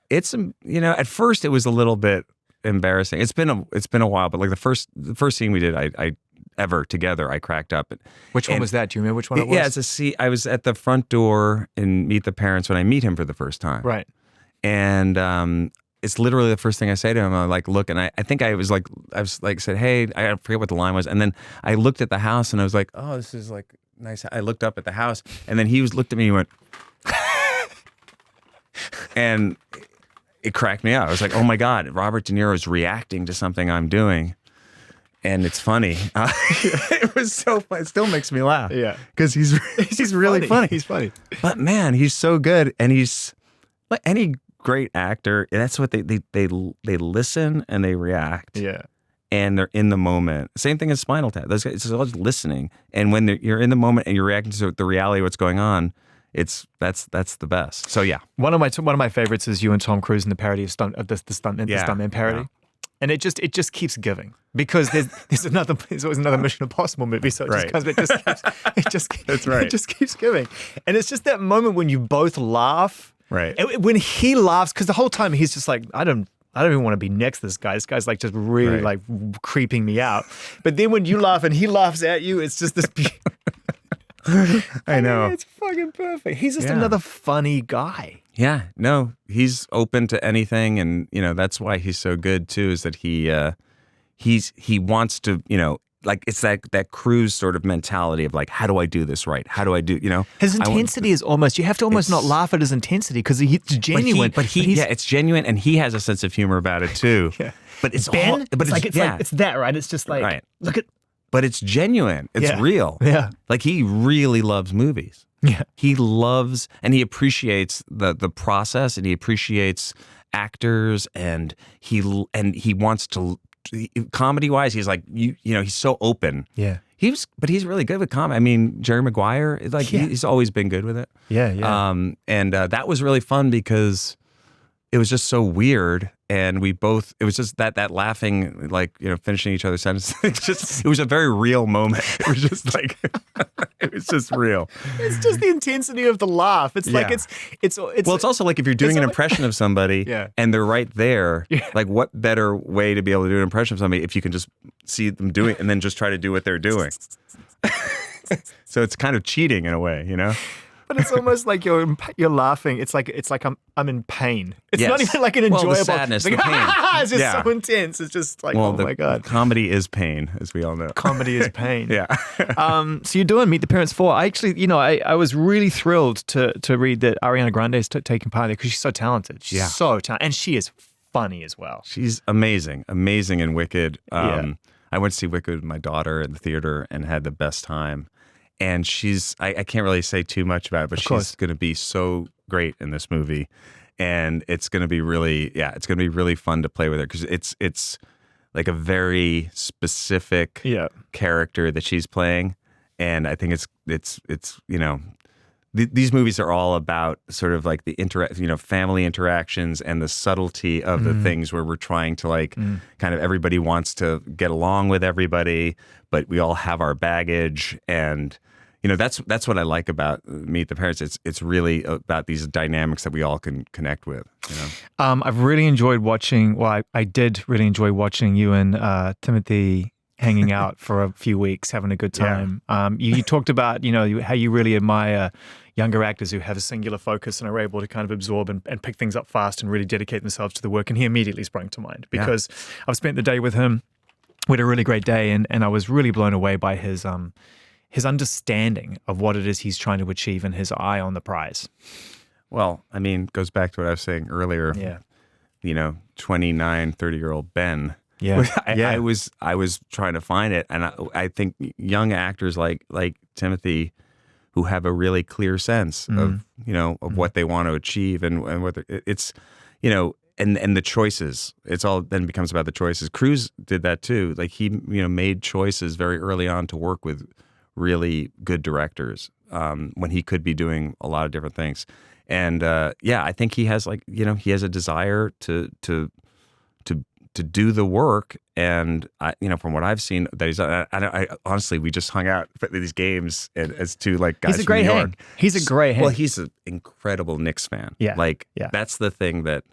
it's at first it was a little bit embarrassing. It's been a while, but like the first scene we did, I ever together, I cracked up. Which one was that? Do you remember which one it was? Yeah, it's a scene. I was at the front door in Meet the Parents when I meet him for the first time. Right. And it's literally the first thing I say to him. I'm like, look, and I think I was like said, hey, I forget what the line was. And then I looked at the house and I was like, oh, this is like nice. I looked up at the house and then he looked at me and went, and it cracked me up. I was like, oh my God, Robert De Niro is reacting to something I'm doing. And it's funny. It was so fun. It still makes me laugh. Yeah. Because he's really funny. He's funny. But man, he's so good. And he's like any great actor. That's what they listen and they react. Yeah. And they're in the moment. Same thing as Spinal Tap. It's all just listening. And when you're in the moment and you're reacting to the reality of what's going on, that's the best. So yeah. One of my favorites is you and Tom Cruise in the parody of the Stuntman parody. Yeah. And it just keeps giving because there's always another Mission Impossible movie, so it just keeps giving, and it's just that moment when you both laugh, right? And when he laughs, because the whole time he's just like, I don't even want to be next to this guy. This guy's like just really like creeping me out. But then when you laugh and he laughs at you, it's just this. I know. It's fucking perfect. He's just another funny guy. Yeah, no, he's open to anything, and that's why he's so good too. Is that he wants to like it's that cruise sort of mentality of like, how do I do this right? How do I do, His intensity is almost, you have to almost not laugh at his intensity because it's genuine. But it's genuine, and he has a sense of humor about it too. Yeah. But it's Ben, but it's that, right? It's just like, right. Look at. But it's genuine. It's real. Yeah. Like he really loves movies. Yeah. He loves and he appreciates the process, and he appreciates actors, and he wants to comedy wise. He's like he's so open. Yeah. But he's really good with comedy. I mean, Jerry Maguire, like he's always been good with it. Yeah. Yeah. And that was really fun because it was just so weird, and it was just that laughing, like finishing each other's sentences. It was a very real moment. It was just like it was just real. It's just the intensity of the laugh. It's like it's well, it's also like if you're doing an impression of somebody and they're right there, like what better way to be able to do an impression of somebody if you can just see them doing it and then just try to do what they're doing. So it's kind of cheating in a way, But it's almost like you're laughing. It's like I'm in pain. It's not even like an enjoyable. Well, the sadness, like, the pain. It's just so intense. It's just like, oh my God. Comedy is pain, as we all know. Comedy is pain. Yeah. So you're doing Meet the Parents 4. I actually, I was really thrilled to read that Ariana Grande is taking part in it because she's so talented. She's so talented, and she is funny as well. She's amazing in Wicked. I went to see Wicked with my daughter in the theater and had the best time. And I can't really say too much about it, but she's going to be so great in this movie. And it's going to be really fun to play with her because it's like a very specific character that she's playing. And I think it's these movies are all about sort of like the family interactions and the subtlety of the things where we're trying to kind of everybody wants to get along with everybody, but we all have our baggage. And that's what I like about Meet the Parents. It's really about these dynamics that we all can connect with. I've really enjoyed watching. Well, I did really enjoy watching you and Timothy hanging out for a few weeks, having a good time. You talked about how you really admire younger actors who have a singular focus and are able to kind of absorb and pick things up fast and really dedicate themselves to the work. And he immediately sprang to mind because I've spent the day with him. We had a really great day, and I was really blown away by his understanding of what it is he's trying to achieve and his eye on the prize. Well, I mean, it goes back to what I was saying earlier. Yeah. 29, 30-year-old Ben. Yeah. I was trying to find it, and I think young actors like Timothy, who have a really clear sense of what they want to achieve and what it's and the choices. It's all then becomes about the choices. Cruise did that too. Like he made choices very early on to work with really good directors when he could be doing a lot of different things. And I think he has he has a desire to do the work. And from what I've seen that he's done, I honestly, we just hung out at these games as two guys. He's a great hang. He's a great hang. Well, he's an incredible Knicks fan. Yeah. That's the thing that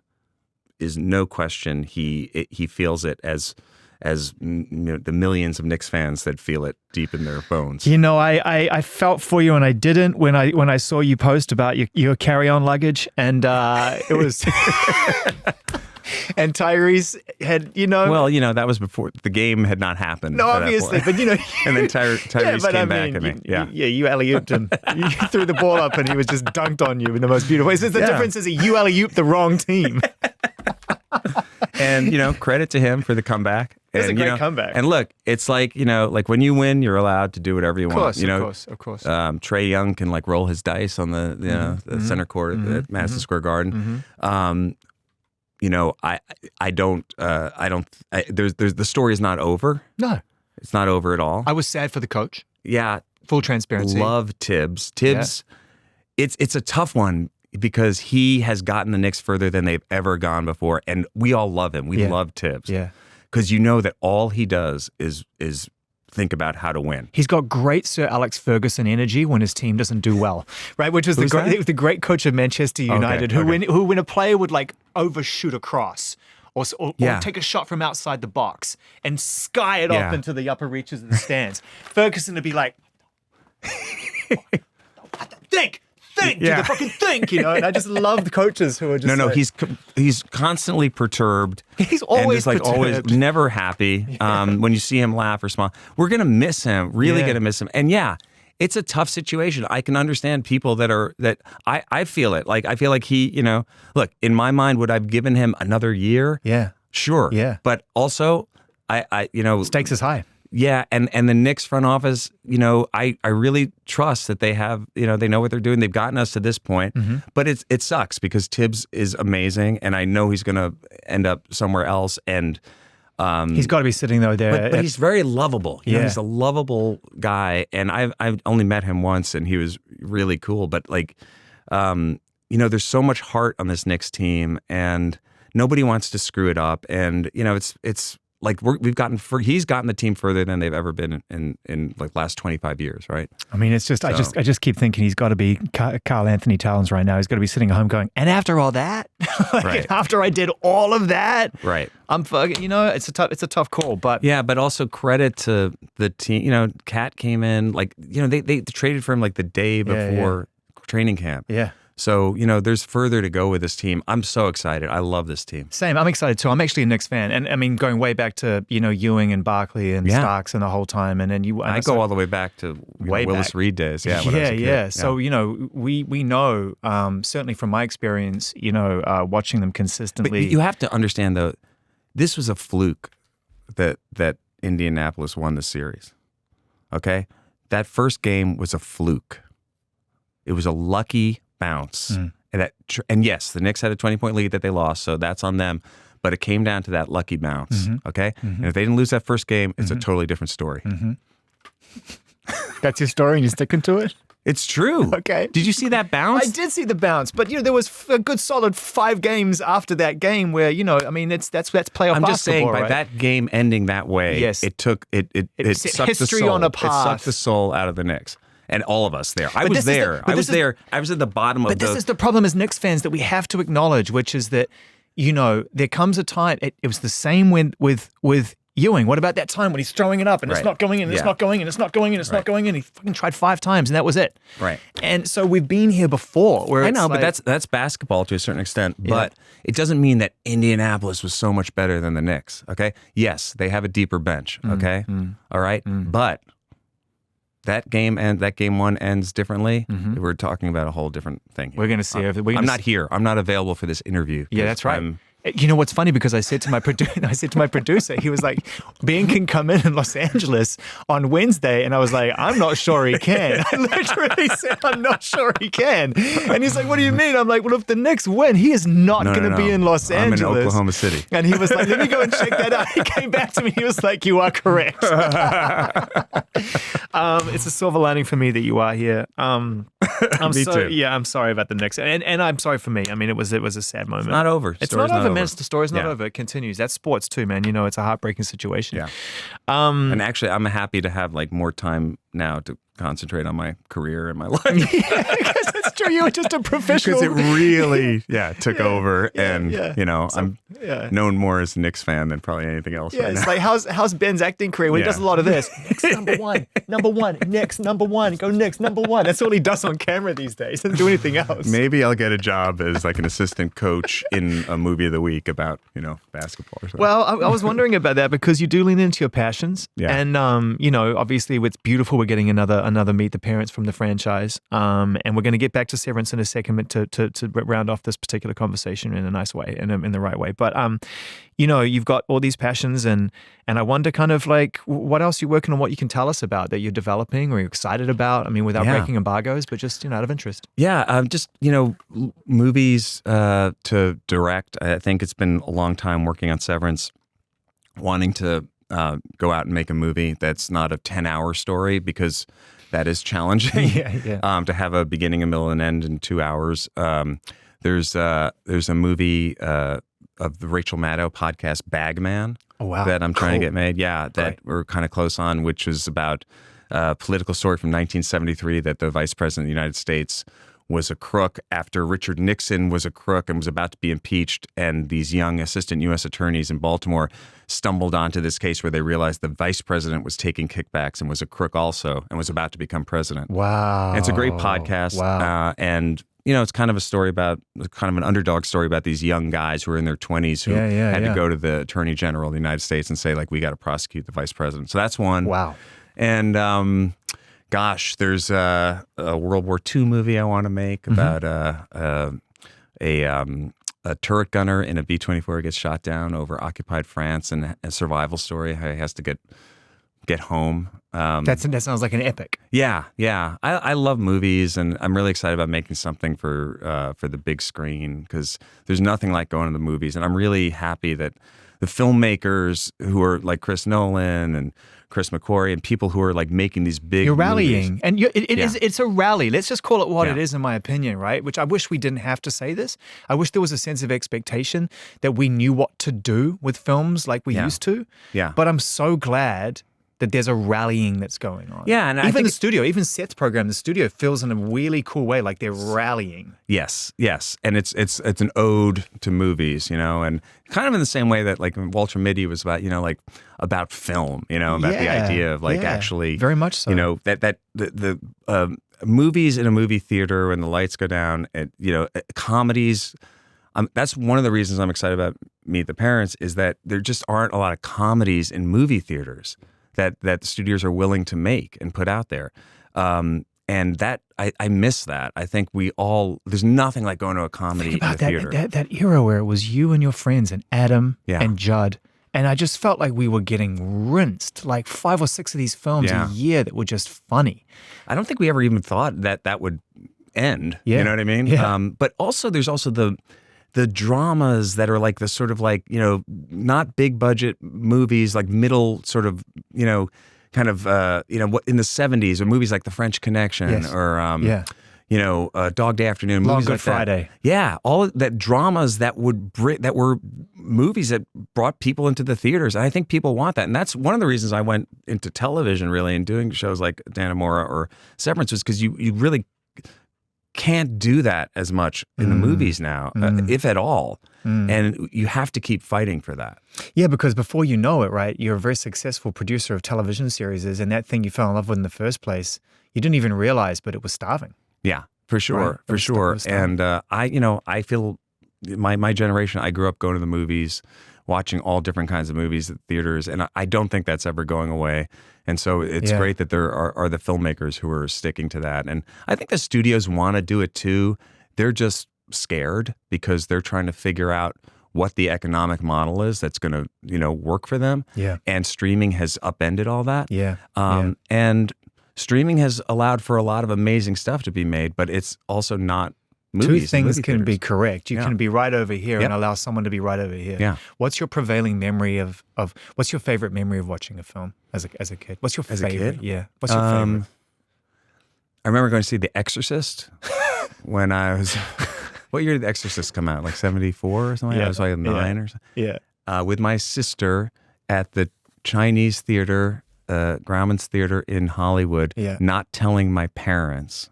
is no question. He feels it as the millions of Knicks fans that feel it deep in their bones. I felt for you, and I didn't when I saw you post about your carry-on luggage, and it was. And Tyrese had, Well, that was before the game had not happened. No, obviously, but and then Tyrese came back at me. You alley-ooped him. You threw the ball up, and he was just dunked on you in the most beautiful way. The difference is that you alley-ooped the wrong team. And credit to him for the comeback. It's a great comeback. And look, it's like when you win, you're allowed to do whatever you want. Of course. Trae Young can roll his dice on the center court at Madison Square Garden. I don't. There's the story is not over. No, it's not over at all. I was sad for the coach. Yeah, full transparency. Love Tibbs. Tibbs. Yeah. It's a tough one because he has gotten the Knicks further than they've ever gone before, and we all love him. We love Tibbs. Yeah, because that all he does is think about how to win. He's got great Sir Alex Ferguson energy when his team doesn't do well, right? Which was the great coach of Manchester United, who when a player would overshoot a cross or take a shot from outside the box and sky it off into the upper reaches of the stands, Ferguson would be like, think, think? Do they fucking think? You know, and I just love the coaches who are just No, like, he's constantly perturbed. He's always and just, like always perturbed. never happy. When you see him laugh or smile, we're gonna miss him. Really gonna miss him. And it's a tough situation. I can understand people that I feel it. Like I feel like he, you know, look, in my mind, would I have given him another year? Yeah. Sure. Yeah. But also, I you know, Stakes is high. yeah, and the Knicks front office, you know, I really trust that they have, you know, they know what they're doing. They've gotten us to this point, but it sucks because Tibbs is amazing, and I know he's going to end up somewhere else. And He's got to be sitting though there. but he's very lovable. You know, Yeah. he's a lovable guy, and I've only met him once, and he was really cool. But like, you know, there's so much heart on this Knicks team, and nobody wants to screw it up. And you know, it's like he's gotten the team further than they've ever been in like last 25 years, right? I mean, it's just I just keep thinking he's got to be Carl Anthony Towns right now. He's got to be sitting at home going, and after all that, like, Right. after I did all of that, Right. I'm fucking. You know, it's a tough call, but Yeah, but also credit to the team. You know, Cat came in, like, you know, they traded for him like the day before training camp. yeah. So, you know, there's further to go with this team. I'm so excited. I love this team. Same. I'm excited too. I'm actually a Knicks fan, and I mean, going way back to Ewing and Barkley and Starks and the whole time, and then I go all the way back to Willis back. Reed days. Yeah, when I was a kid. yeah. So you know, we know certainly from my experience, you know, watching them But consistently. you have to understand though, this was a fluke that Indianapolis won the series. Okay, that first game was a fluke. It was a lucky bounce, and yes, the Knicks had a 20-point lead that they lost, so that's on them. But it came down to that lucky bounce. Okay, and if they didn't lose that first game, it's a totally different story. That's your story, and you're sticking to it. It's true. Okay. Did you see that bounce? I did see the bounce, but you know there was a good solid 5 games after that game where you know I mean that's playoff I'm just saying, basketball, by right? that game ending that way, Yes. it took it set sucked the history soul. on a It path. sucked the soul out of the Knicks and all of us there. I But was this is the- there. but I was this is- there. I was at the bottom of But this is the problem as Knicks fans that we have to acknowledge, which is that, you know, there comes a time, it was the same with Ewing. What about that time when he's throwing it up and it's Right. not going in, and it's Yeah. not going in, it's not going in, it's not going in. He fucking tried 5 times and that was it. Right. And so we've been here before where I know, it's but like, that's basketball to a certain extent. But it doesn't mean that Indianapolis was so much better than the Knicks. Okay. Yes, they have a deeper bench. Okay. All right. But that game that game one ends differently. We're talking about a whole different thing. we're going to see. I'm not here. I'm not available for this interview. Yeah, 'cause that's right. I'm- You know what's funny, because I said to my producer, he was like, "Ben can come in Los Angeles on Wednesday," and I was like, "I'm not sure he can." I literally said, "I'm not sure he can," and he's like, "What do you mean?" I'm like, "Well, if the Knicks win, he is not No, going to be in Los I'm Angeles." in Oklahoma City. And he was like, "Let me go and check that out." He came back to me. He was like, "You are correct." It's a silver lining for me that you are here. Me too. Yeah, I'm sorry about the Knicks, and I'm sorry for me. I mean, it was a sad moment. It's not over. It's Story's not over, man. over. The story's not Yeah. over. It continues. That's sports too, man. You know, it's a heartbreaking situation. Yeah. And actually, I'm happy to have like more time now to concentrate on my career and my life. Because it's true. You were just a professional. Because it really, took over, and yeah. you know, I'm yeah. known more as a Knicks fan than probably anything else Yeah, right it's now. like how's Ben's acting career? Well, he Yeah. does a lot of this. Knicks number one, Knicks number one, go Knicks number one. That's all he does on camera these days. He doesn't do anything else. Maybe I'll get a job as like an assistant coach in a movie of the week about, you know, basketball or something. Well, I was wondering about that because you do lean into your passions, Yeah. and you know, obviously, it's beautiful. We're getting another Meet the Parents from the franchise, and we're going to get back to Severance in a second to round off this particular conversation in a nice way, in the right way. But you know, you've got all these passions, and I wonder kind of like what else you're working on, what you can tell us about that you're developing or you're excited about. I mean, without breaking embargoes, but just, you know, out of interest. Yeah, just, you know, movies to direct. I think it's been a long time working on Severance, wanting to go out and make a movie that's not a 10-hour story, because that is challenging. To have a beginning, a middle, and end in 2 hours. There's a movie of the Rachel Maddow podcast, Bagman. Oh, wow. That I'm trying to get made. Yeah, that Right. we're kind of close on, which was about a political story from 1973 that the Vice President of the United States was a crook after Richard Nixon was a crook and was about to be impeached. And these young assistant U.S. attorneys in Baltimore stumbled onto this case where they realized the vice president was taking kickbacks and was a crook also and was about to become president. Wow. And it's a great podcast. Wow. And, you know, it's kind of a story about, kind of an underdog story about these young guys who are in their 20s who had to go to the Attorney General of the United States and say, like, we got to prosecute the vice president. So that's one. Wow. And, gosh, there's a World War II movie I want to make about a turret gunner in a B-24 gets shot down over occupied France, and a survival story. He has to get home. That sounds like an epic. Yeah. I love movies, and I'm really excited about making something for the big screen, because there's nothing like going to the movies. And I'm really happy that the filmmakers who are like Chris Nolan and Chris McQuarrie and people who are like making these big You're rallying. movies. And it's a rally. Let's just call it what it is, in my opinion, right? Which I wish we didn't have to say this. I wish there was a sense of expectation that we knew what to do with films like we used to. Yeah. But I'm so glad that there's a rallying that's going on. Yeah, and I even think the studio, even Seth's program, the studio feels in a really cool way like they're rallying. Yes, and it's an ode to movies, you know, and kind of in the same way that like Walter Mitty was about, you know, like about film, you know, about the idea of like actually very much so. You know, that the movies in a movie theater when the lights go down, and you know, comedies. That's one of the reasons I'm excited about Meet the Parents, is that there just aren't a lot of comedies in movie theaters that the studios are willing to make and put out there. And that I miss that. I think there's nothing like going to a comedy in the theater. That era where it was you and your friends and Adam and Judd. And I just felt like we were getting rinsed, like 5 or 6 of these films a year that were just funny. I don't think we ever even thought that would end. Yeah. You know what I mean? Yeah. But also there's also the dramas that are like the sort of like, you know, not big budget movies, like middle sort of, you know, kind of, you know, what in the 70s, or movies like The French Connection, or, you know, Dog Day Afternoon, Long movies Good like Friday. That. Yeah, all of that dramas that were movies that brought people into the theaters. And I think people want that. And that's one of the reasons I went into television really and doing shows like Dannemora or Severance, was because you really can't do that as much in the movies now, if at all. And you have to keep fighting for that. Yeah, because before you know it, right, you're a very successful producer of television series, and that thing you fell in love with in the first place, you didn't even realize, but it was starving. Yeah, for sure, for sure. And I feel my generation, I grew up going to the movies, watching all different kinds of movies at theaters, and I don't think that's ever going away. And so it's great that there are the filmmakers who are sticking to that. And I think the studios want to do it too. They're just scared because they're trying to figure out what the economic model is that's going to, you know, work for them. Yeah. And streaming has upended all that. Yeah. And streaming has allowed for a lot of amazing stuff to be made, but it's also not movies. Two things movie can theaters. be correct. You can be right over here and allow someone to be right over here. Yeah. What's your prevailing memory of what's your favorite memory of watching a film as a kid? What's your favorite? As a kid? Yeah. What's your favorite? I remember going to see The Exorcist when I was, what year did The Exorcist come out? Like 74 or something? Yeah. I was like 9 or something. Yeah. With my sister at the Chinese theater, Grauman's Theater in Hollywood, not telling my parents.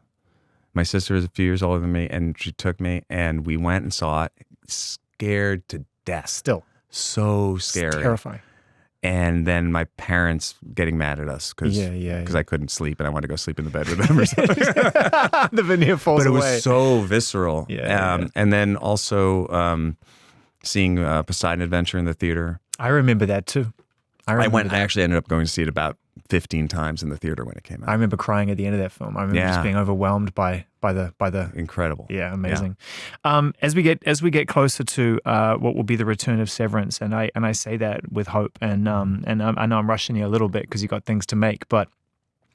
My sister is a few years older than me, and she took me, and we went and saw it, scared to death. Still. So scary. It's terrifying. And then my parents getting mad at us because I couldn't sleep and I wanted to go sleep in the bed with them or something. The veneer falls away. But it away. was so visceral. Yeah. And then also seeing Poseidon Adventure in the theater. I remember that too. I actually ended up going to see it about 15 times in the theater when it came out. I remember crying at the end of that film. I remember just being overwhelmed by the incredible. Yeah, amazing. Yeah. As we get closer to what will be the return of Severance, and I say that with hope, and I know I'm rushing you a little bit because you got things to make, but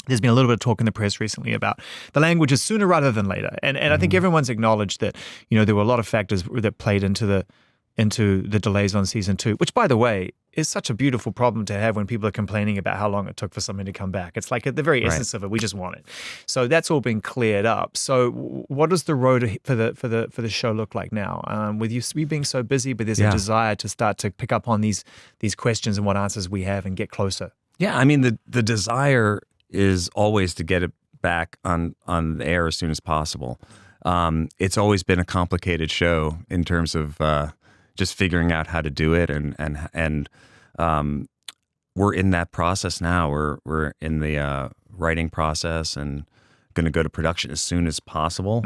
there's been a little bit of talk in the press recently about the language is sooner rather than later, and I think everyone's acknowledged that, you know, there were a lot of factors that played into the delays on season 2, which, by the way, is such a beautiful problem to have when people are complaining about how long it took for something to come back. It's like at the very essence of it, we just want it. So that's all been cleared up. So what does the road for the show look like now? With you being so busy, but there's a desire to start to pick up on these questions and what answers we have and get closer. Yeah, I mean the desire is always to get it back on the air as soon as possible. it's always been a complicated show in terms of just figuring out how to do it, and we're in that process now. We're in the writing process and going to go to production as soon as possible.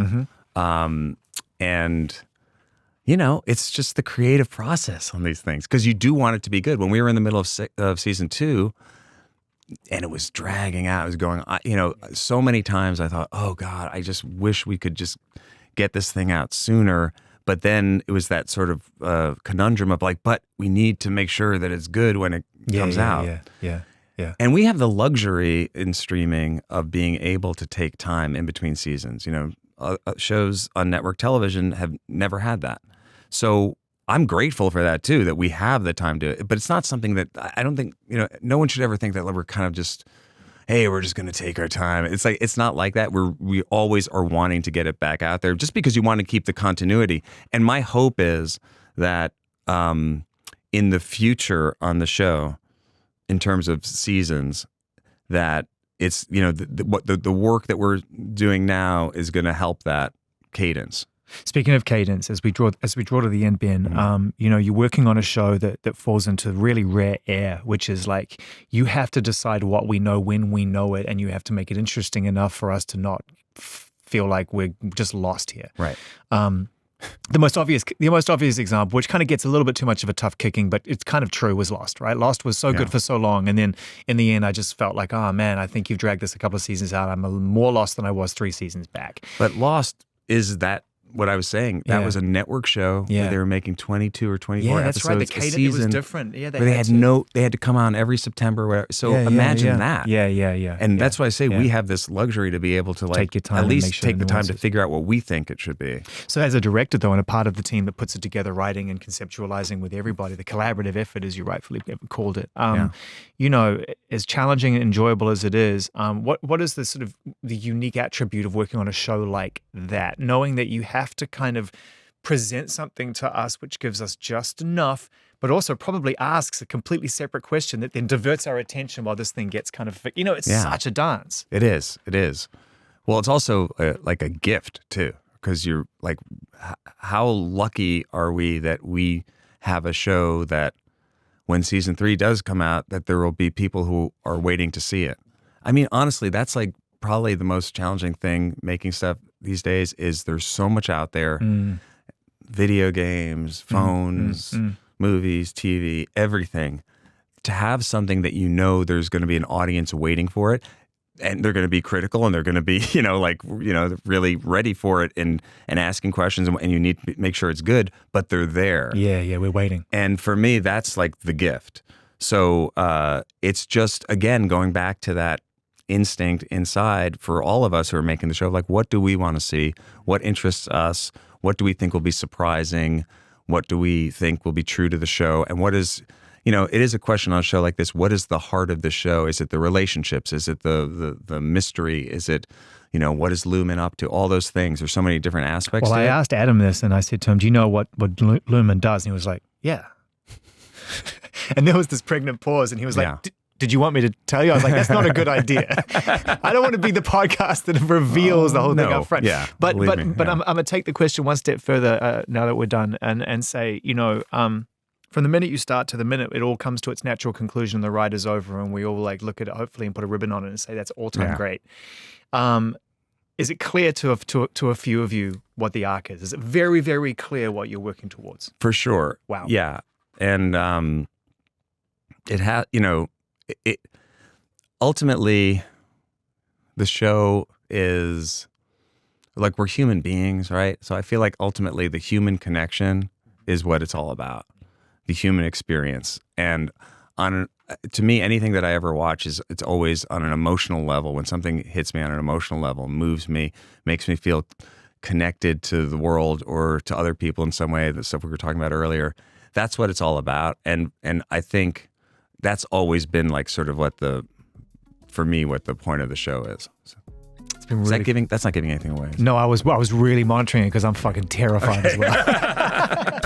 And it's just the creative process on these things, because you do want it to be good. When we were in the middle of season 2, and it was dragging out, it was going, so many times I thought, oh God, I just wish we could just get this thing out sooner. But then it was that sort of conundrum of like, but we need to make sure that it's good when it comes out. Yeah. And we have the luxury in streaming of being able to take time in between seasons. Shows on network television have never had that. So I'm grateful for that too, that we have the time to, but it's not something that I don't think, no one should ever think that we're kind of just, hey, we're just going to take our time. It's like, it's not like that. We always are wanting to get it back out there just because you want to keep the continuity. And my hope is that in the future on the show, in terms of seasons, that it's, the work that we're doing now is going to help that cadence. Speaking of cadence, as we draw to the end, Ben, you're working on a show that falls into really rare air, which is like you have to decide what we know when we know it, and you have to make it interesting enough for us to not feel like we're just lost here. Right. The most obvious example, which kind of gets a little bit too much of a tough kicking, but it's kind of true, was Lost, right? Lost was so good for so long, and then in the end, I just felt like, oh man, I think you've dragged this a couple of seasons out. I'm more lost than I was 3 seasons back. But Lost is that. What I was saying, that was a network show where they were making 22 or 24 that's episodes right. The cadence a season. It was different. Yeah, they had to come on every September. So imagine that. Yeah. And that's why I say we have this luxury to be able to take your time, at least take the time to figure out what we think it should be. So as a director, though, and a part of the team that puts it together, writing and conceptualizing with everybody, the collaborative effort, as you rightfully called it, as challenging and enjoyable as it is, what is the sort of the unique attribute of working on a show like that, knowing that you have to kind of present something to us which gives us just enough, but also probably asks a completely separate question that then diverts our attention while this thing gets kind of, it's such a dance. It is. Well, it's also like a gift too, because you're like, how lucky are we that we have a show that when season 3 does come out, that there will be people who are waiting to see it. I mean, honestly, that's like probably the most challenging thing making stuff these days is there's so much out there. Video games, phones, movies, TV, everything. To have something that there's going to be an audience waiting for it, and they're going to be critical, and they're going to be, really ready for it and asking questions, and you need to make sure it's good, but they're there. Yeah, we're waiting. And for me, that's like the gift. So it's just, again, going back to that instinct inside for all of us who are making the show, like, what do we want to see? What interests us? What do we think will be surprising? What do we think will be true to the show? And what is, it is a question on a show like this. What is the heart of the show? Is it the relationships? Is it the mystery? Is it, what is Lumen up to? All those things. There's so many different aspects to it. I asked Adam this, and I said to him, do you know what Lumen does? And he was like, yeah. And there was this pregnant pause, and he was like, did you want me to tell you? I was like, that's not a good idea. I don't want to be the podcast that reveals the whole thing up front. Yeah, but I'm going to take the question one step further now that we're done and say, from the minute you start to the minute it all comes to its natural conclusion, the ride is over, and we all like look at it hopefully and put a ribbon on it and say that's all time great. Is it clear to a few of you what the arc is? Is it very, very clear what you're working towards? For sure. Wow. Yeah. And it has, it ultimately, the show is like, we're human beings, right? So I feel like ultimately the human connection is what it's all about, the human experience. And to me, anything that I ever watch it's always on an emotional level. When something hits me on an emotional level, moves me, makes me feel connected to the world or to other people in some way, the stuff we were talking about earlier, that's what it's all about. And I think that's always been like sort of what the point of the show is. So, it's been really that's not giving anything away. No, I was really monitoring it because I'm fucking terrified as well.